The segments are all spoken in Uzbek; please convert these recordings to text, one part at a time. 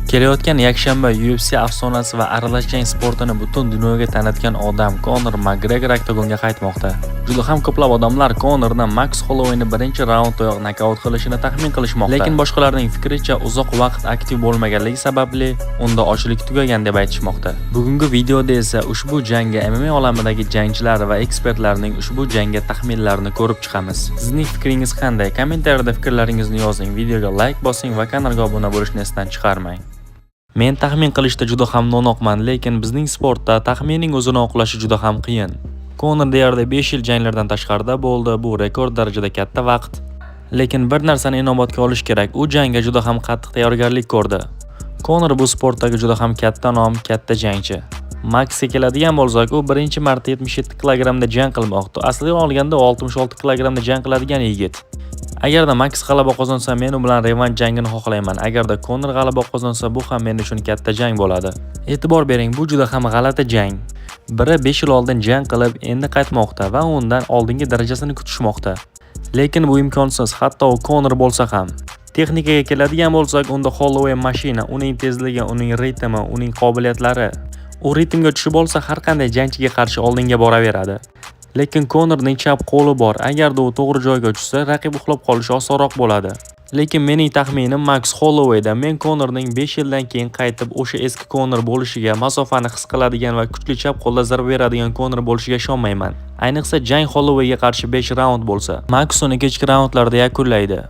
Kelayotgan yakshanba UFC afsonasi va aralash jang sportini butun dunyoga tanitgan odam Conor McGregor oktagonga qaytmoqda. Juda ham ko'plab odamlar Conorni Max Hollowayni birinchi raunddayoq nokaut qilishini taxmin qilishmoqda. Lekin boshqalarning fikricha uzoq vaqt aktiv bo'lmaganligi sababli unda ochlik tugagan deb aytishmoqda. Bugungi videoda esa ushbu jangga MMA olamidagi jangchilar va ekspertlarning ushbu jangga taxminlarini ko'rib chiqamiz. Sizning fikringiz qanday? Kommentariyada fikrlaringizni yozing, videoga like bosing va kanalga obuna bo'lishni esdan chiqarmang. Men taxmin qilishda juda ham no'noqman, lekin bizning sportda taxminning o'zini oqlashi juda ham qiyin. Conor deyarli 5 yil janglardan tashqarida bo'ldi, bu rekord darajada katta vaqt. Lekin bir narsani inobatga olish kerak, u jangga juda ham qattiq tayyorgarlik ko'rdi. Conor bu sportdagi juda ham katta nom, katta jangchi. Maxga keladigan bo'lsak, u birinchi marta 77 kg da jang qilmoqda. Asliga olganda 66 kg da jang qiladigan yigit. Agarda Max g'alaba qozonsa, men u bilan revansh jangini xohlayman. Agarda Conor g'alaba qozonsa, bu ham men uchun katta jang bo'ladi. E'tibor bering, bu juda ham g'alati jang. Biri 5 yil oldin jang qilib, endi qaytmoqda va undan oldingi darajasini kutishmoqda. Lekin bu imkonsiz, hatto u Conor bo'lsa ham. Texnikaga keladigan bo'lsak, unda Holloway mashina, uning tezligi, uning ritmi, uning qobiliyatlari. U ritmga tushib olsa, har qanday jangchiga qarshi oldinga boraveradi. Lekin Conorning chap qo'li bor. Agarda u to'g'ri joyga tushsa, raqib uxlab qolishi osonroq bo'ladi. Lekin mening taxminim Max Hollowayda. Men Conorning 5 yildan keyin qaytib o'sha eski Conor bo'lishiga, masofani his qiladigan va kuchli chap qo'lda zarba beradigan Conor bo'lishiga ishonmayman. Ayniqsa jang Hollowayga qarshi 5 raund bo'lsa. Max uni kechki raundlarda yakunlaydi.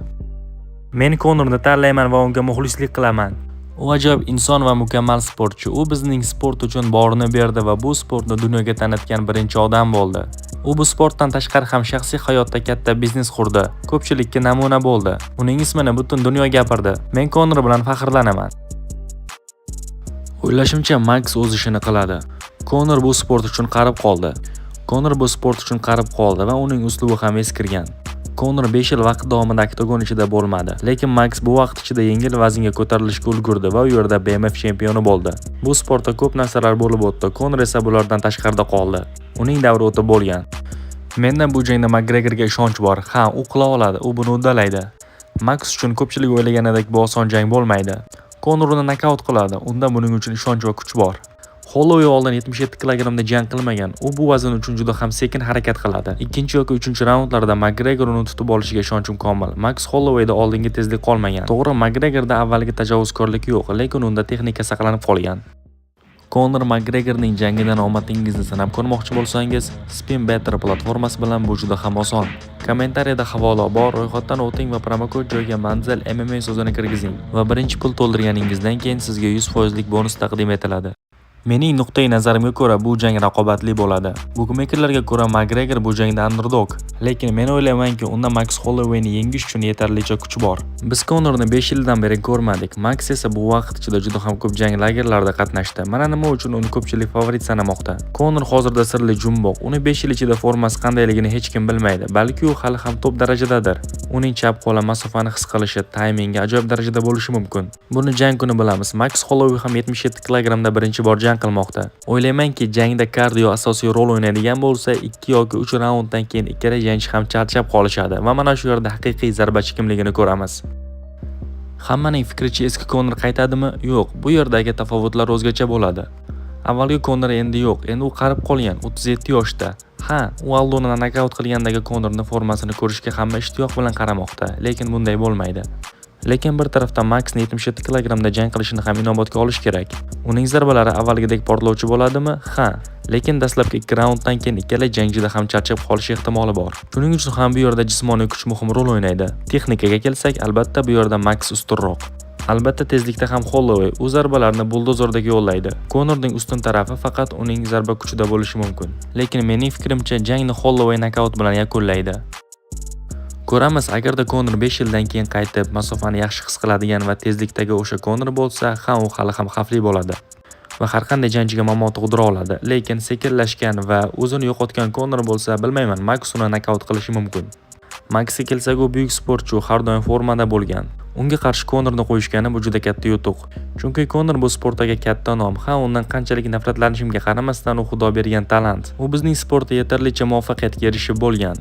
Men Conorni tanlayman va unga muxlislik qilaman. U ajoyib inson va mukammal sportchi. U bizning sport uchun borini berdi va bu sportni dunyoga tanitgan birinchi odam bo'ldi. U bu sportdan tashqari ham shaxsiy hayotda katta biznes qurdi. Ko'pchilikka namuna bo'ldi. Uning ismini butun dunyo gapirdi. Men Conor bilan faxrlanaman. O'ylashimcha Max o'z ishini qiladi. Conor bu sport uchun qarib qoldi va uning uslubi ham eskirgan. Conor 5 yil vaqt davomida oktagon ichida bo'lmadi, lekin Max bu vaqt ichida yengil vaznga ko'tarilishga ulgurdi va u yerda BMF chempioni bo'ldi. Bu sportda ko'p narsalar bo'lib o'tdi, Conor esa bulardan tashqarida qoldi. Uning davri o'tib bo'lgan. Menda bu jangda McGregorga ishonch bor. Ha, u qila oladi, u buni uddalaydi. Max uchun ko'pchilik o'ylaganidek bu oson jang bo'lmaydi. Conor uni nokaut qiladi, unda buning uchun ishonch va kuch bor. Holloway oldin 77 kg da jang qilmagan. U bu vazn uchun juda ham sekin harakat qiladi. Ikkinchi yoki 3-raundlarda McGregor uni tutib olishiga ishonchim komil. Max Hollowayda oldingi tezlik qolmagan. To'g'ri, McGregorda avvalgi tajovuzkorlik yo'q, lekin unda texnika saqlanib qolgan. Conor McGregorning jangidan omadingizni sanab ko'rmoqchi bo'lsangiz, Spin Better platformasi bilan bu juda ham oson. Kommentariyada havola bor, ro'yxatdan o'ting va promokod joyiga Manzil MMA so'zini kirgizing va birinchi pul to'ldirganingizdan keyin sizga 100% bonus taqdim etiladi. Mening nuqtai nazarimga ko'ra bu jang raqobatli bo'ladi. Bukmekerlarga ko'ra McGregor bu jangda underdog, lekin men o'ylaymanki unda Max Hollowayni yengish uchun yetarlicha kuch bor. Biz Conorni 5 yildan beri ko'rmadik. Max esa bu vaqt ichida juda ham ko'p jang lagerlarida qatnashdi. Mana nima uchun uni ko'pchilik favorit sanamoqda. Conor hozirda sirli jumboq. Uni 5 yil ichida formasi qandayligini hech kim bilmaydi, balki u hali ham top darajadadir. Uning chap qo'li masofani his qilishi, taymingi ajoyib darajada bo'lishi mumkin. Buni jang kuni bilamiz. Max Holloway ham 77 kg da birinchi bor jang qilmoqda. O'ylaymanki, jangda kardio asosiy rol o'ynaydigan bo'lsa, 2 yoki 3 raunddan keyin ikkala jangchi ham charchab qolishadi va mana shu yerda haqiqiy zarbachi kimligini ko'ramiz. Hammaning fikricha eski Conor qaytadimi? Yo'q, bu yerdagi tafovutlar o'zgacha bo'ladi. Avvalgi Conor endi yo'q, endi u qarib qolgan, 37 yoshda. Ha, u Aldoni nokaut qilgandagi Conorning formasini ko'rishga hamma ishtiyoq bilan qaramoqda, lekin bunday bo'lmaydi. Lekin bir tarafdan Maxning 77 kg da jang qilishini ham inobatga olish kerak. Uning zarbalari avvalgidek portlovchi bo'ladimi? Ha, lekin dastlabki 2 raunddan keyin ikkala jangchida ham charchab qolish ehtimoli bor. Shuning uchun ham bu yerda jismoniy kuch muhim rol o'ynaydi. Texnikaga kelsak, albatta bu yerda Max ustunroq. Albatta tezlikda ham Holloway u zarbalarni buldozerdek yo'llaydi. Conorning ustun tarafi faqat uning zarba kuchida bo'lishi mumkin. Lekin mening fikrimcha jangni Holloway nokaut bilan yakunlaydi. Ko'ramiz, agarda Conor 5 yildan keyin qaytib, masofani yaxshi his qiladigan va tezlikdagi o'sha Conor bo'lsa, ham u hali ham xavfli bo'ladi va har qanday jangchiga mamo tug'dira oladi. Lekin sekinlashgan va o'zini yo'qotgan Conor bo'lsa, bilmayman, Max uni nokaut qilishi mumkin. Maxga kelsak, u buyuk sportchi, har doim formada bo'lgan. Unga qarshi Conorni qo'yishgani bu juda katta yutuq. Chunki Conor bu sportdagi katta nom. Ha, undan qanchalik nafratlanishimga qaramasdan u xudo bergan talant. U bizning sportda yetarlicha muvaffaqiyatga erishib bo'lgan.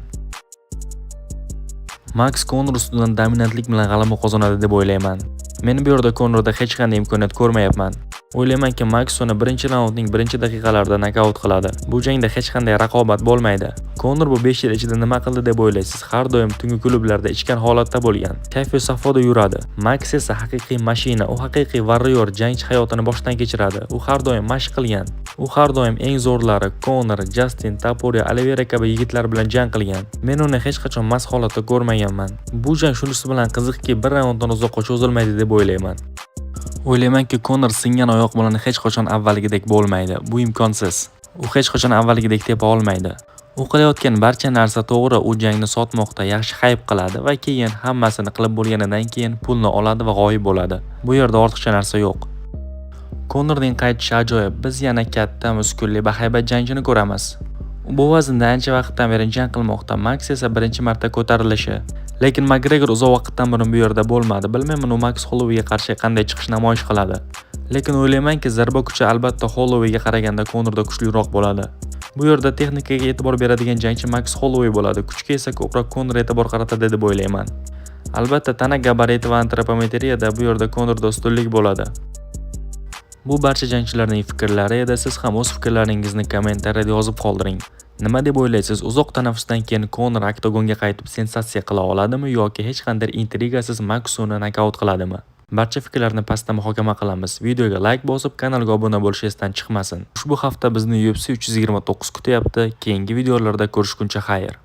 Max Conor ustidan dominantlik bilan g'alaba qozonadi deb o'ylayman. Men bu yerda Konorda hech qanday imkoniyat ko'rmayapman. O'ylaymanki, Max uni birinchi raundning birinchi daqiqalarida nokaut qiladi. Bu jangda hech qanday raqobat bo'lmaydi. Konor bu 5 yil ichida nima qildi deb o'ylaysiz? Har doim tungi klublarda ichgan holatda bo'lgan. Kayfi safoda yuradi. Max esa haqiqiy mashina, u haqiqiy warrior, jangchi hayotini boshdan kechiradi. U har doim mashq qilgan. U har doim eng zo'rlari Konor, Justin, Topuria, Oliveira kabi yigitlar bilan jang qilgan. Men uni hech qachon mast holatda ko'rmaganman. Bu jang shunisi bilan qiziqki, bir raunddan uzoqqa cho'zilmaydi deb o'ylayman. O'ylaymanki, Konor singan oyoq bilan hech qachon avvalgidek bo'lmaydi. Bu imkonsiz. U hech qachon avvalgidek tepa olmaydi. U qilayotgan barcha narsa to'g'ri, u jangni sotmoqda, yaxshi hayp qiladi va keyin hammasini qilib bo'lganidan keyin pulni oladi va g'oyib bo'ladi. Bu yerda ortiqcha narsa yo'q. Konorning qaytishi ajoyib. Biz yana katta, muskulli, bahaybat jangchini ko'ramiz. Bu vaznda ancha vaqtdan beri jang qilmoqda. Max esa birinchi marta ko'tarilishi. Lekin McGregor uzoq vaqtdan beri bu yerda bo'lmadi. Bilmayman u Max Hollowayga qarshi qanday chiqish namoyish qiladi. Lekin o'ylaymanki, zarba kuchi albatta Hollowayga qaraganda Konorda kuchliroq bo'ladi. Bu yerda texnikaga e'tibor beradigan jangchi Max Holloway bo'ladi. Kuchga esa ko'proq Konor e'tibor qaratadi deb o'ylayman. Albatta, tana gabariti va antropometriyada bu yerda Konorda ustunlik bo'ladi. Bu barcha jangchilarning fikrlari edi. Siz ham o'z fikrlaringizni kommentariyada yozib qoldiring. Nima deb o'ylaysiz? Uzoq tanaffusdan keyin Konor oktagonga qaytib sensatsiya qila oladimi yoki hech qanday intrigasiz Max uni nokaut qiladimi? Barcha fikrlarni pastda muhokama qilamiz. Videoga like bosib, kanalga obuna bo'lish esdan chiqmasin. Ushbu hafta bizni UFC 329 kutyapti. Keyingi videolarda ko'rishguncha xayr.